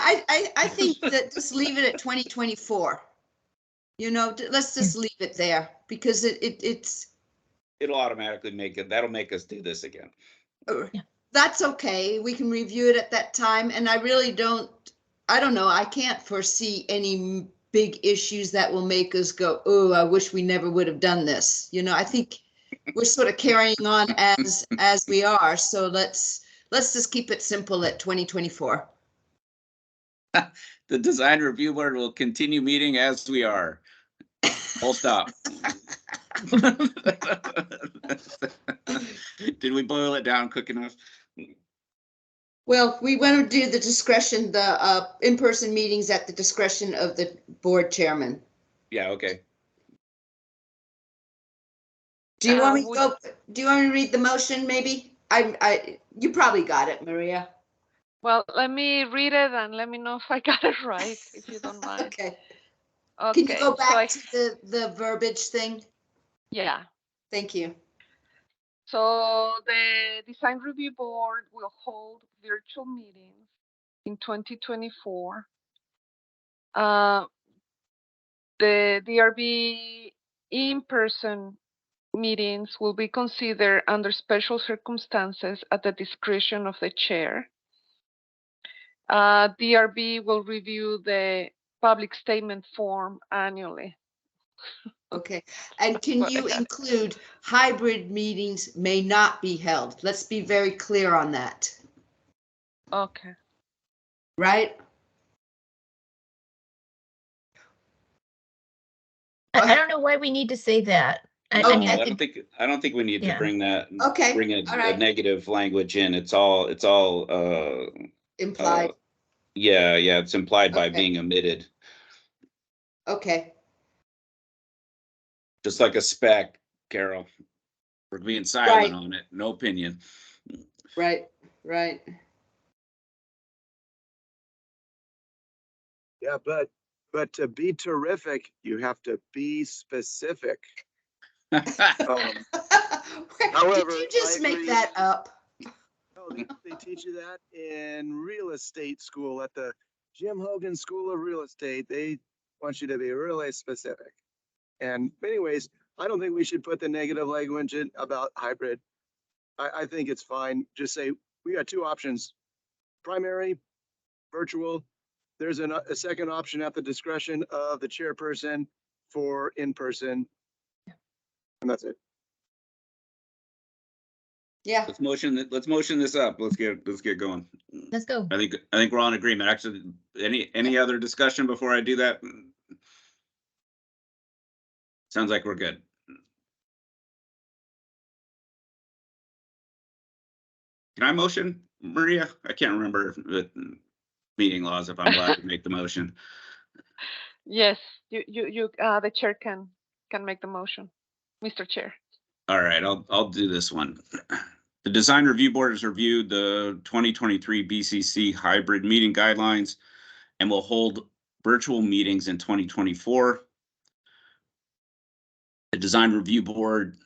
I think that just leave it at 2024. You know, let's just leave it there because it's. It'll automatically make it. That'll make us do this again. That's okay. We can review it at that time. And I really don't know. I can't foresee any big issues that will make us go, oh, I wish we never would have done this. You know, I think we're sort of carrying on as we are. So let's just keep it simple at 2024. The design review board will continue meeting as we are. Full stop. Did we boil it down quick enough? Well, we want to do the discretion, the in-person meetings at the discretion of the board chairman. Yeah, okay. Do you want me to read the motion maybe? You probably got it, Maria. Well, let me read it and let me know if I got it right, if you don't mind. Okay. Okay. Can you go back to the verbiage thing? Yeah. Thank you. So the design review board will hold virtual meetings in 2024. The DRB in-person meetings will be considered under special circumstances at the discretion of the chair. DRB will review the public statement form annually. Okay. And can you include hybrid meetings may not be held? Let's be very clear on that. Okay. Right? I don't know why we need to say that. I mean, Okay. I don't think we need to bring that. Okay. Bring All a right. negative language in. It's all Implied. Yeah, it's implied by Okay. being omitted. Okay. Just like a spec, Carol. We're being silent Right. on it. No opinion. Right, right. Yeah, but to be terrific, you have to be specific. However, however, did you just I make agree. that up? No, they teach you that in real estate school at the Jim Hogan School of Real Estate. They want you to be really specific. And anyways, I don't think we should put the negative language in about hybrid. I think it's fine. Just say, we got two options, primary, virtual. There's a second option at the discretion of the chairperson for in-person. And that's it. Yeah, Let's motion this up. Let's get going. Let's go. I think we're all in agreement. Actually, any other discussion before I do that? Sounds like we're good. Can I motion, Maria? I can't remember the meeting laws if I'm allowed to make the motion. Yes, the chair can make the motion, Mr. Chair. All right, I'll do this one. The Design Review Board has reviewed the 2023 BCC hybrid meeting guidelines and will hold virtual meetings in 2024. The Design Review Board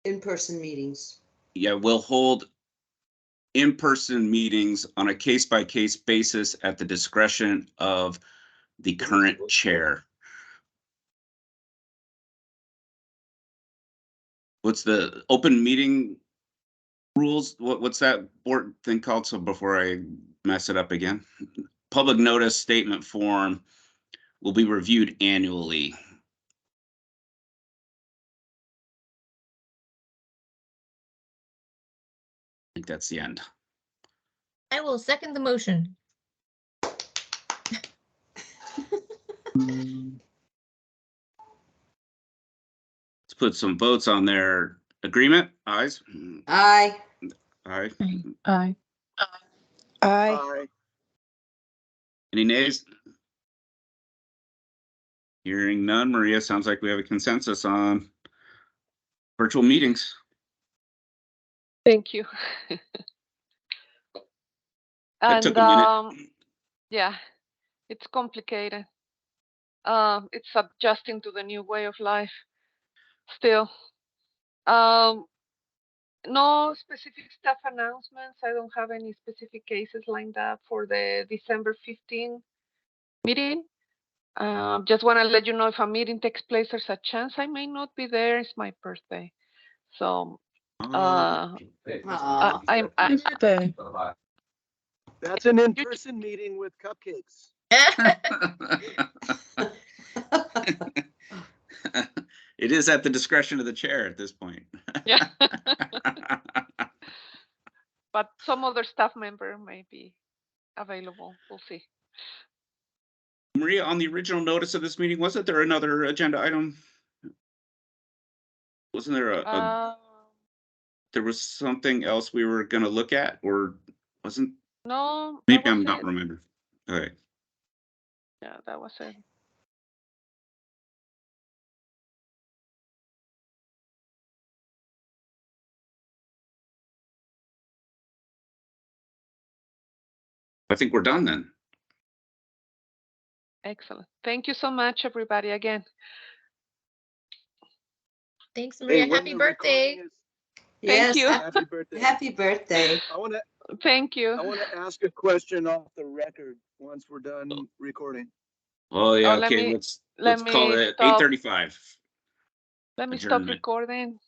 in-person meetings. will hold in-person meetings on a case-by-case basis at the discretion of the current chair. What's the open meeting rules? What's that board thing called? So before I mess it up again, public notice statement form will be reviewed annually. I think that's the end. I will second the motion. Let's put some votes on their agreement. Ayes? Aye. Aye. Aye. Aye. Any nays? Hearing none, Maria, sounds like we have a consensus on virtual meetings. Thank you. That took a minute. Yeah, it's complicated. It's adjusting to the new way of life. Still, no specific staff announcements. I don't have any specific cases lined up for the December 15 meeting. Just want to let you know if a meeting takes place, there's a chance I may not be there. It's my birthday, so Aw. I'm. Happy birthday. That's an in-person meeting with cupcakes. It is at the discretion of the chair at this point. Yeah. But some other staff member may be available. We'll see. Maria, on the original notice of this meeting, wasn't there another agenda item? Wasn't there there was something else we were going to look at, or wasn't? No. Maybe I'm not remembering. Okay. Yeah, that was it. I think we're done then. Excellent. Thank you so much, everybody, again. Thanks, Maria. Hey, when Happy the birthday. recording is- Yes, you. Happy birthday. happy birthday. I want to Thank you. ask a question off the record once we're done recording. Oh yeah, let okay, me- let's call it stop. 8:35. Let me stop Adjournment. recording.